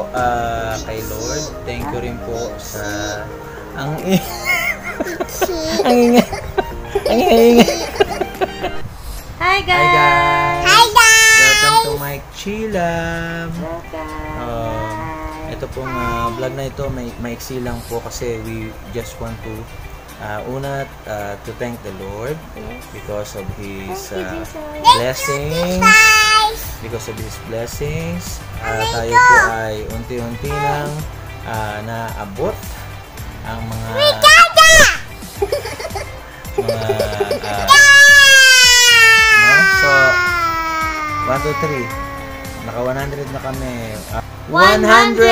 po kay Lord. Thank you rin po sa ang ingay. Hi guys! Hi guys! Hi guys! Welcome to my Chilab. Ito pong vlog na ito, maiksi lang po kasi we just want to to thank the Lord because of His blessings. Because of His blessings, tayo po ay unti-unti nang naabot ang mga so 1, 2, 3 naka 100 na kami. 100!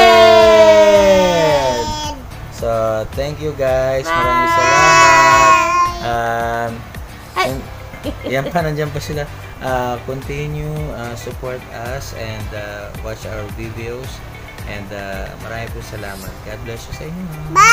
So thank you guys, maraming salamat. Yan pa, nandiyan pa sila. Continue support us and watch our videos, and marami po salamat. God bless you sa inyo. Bye!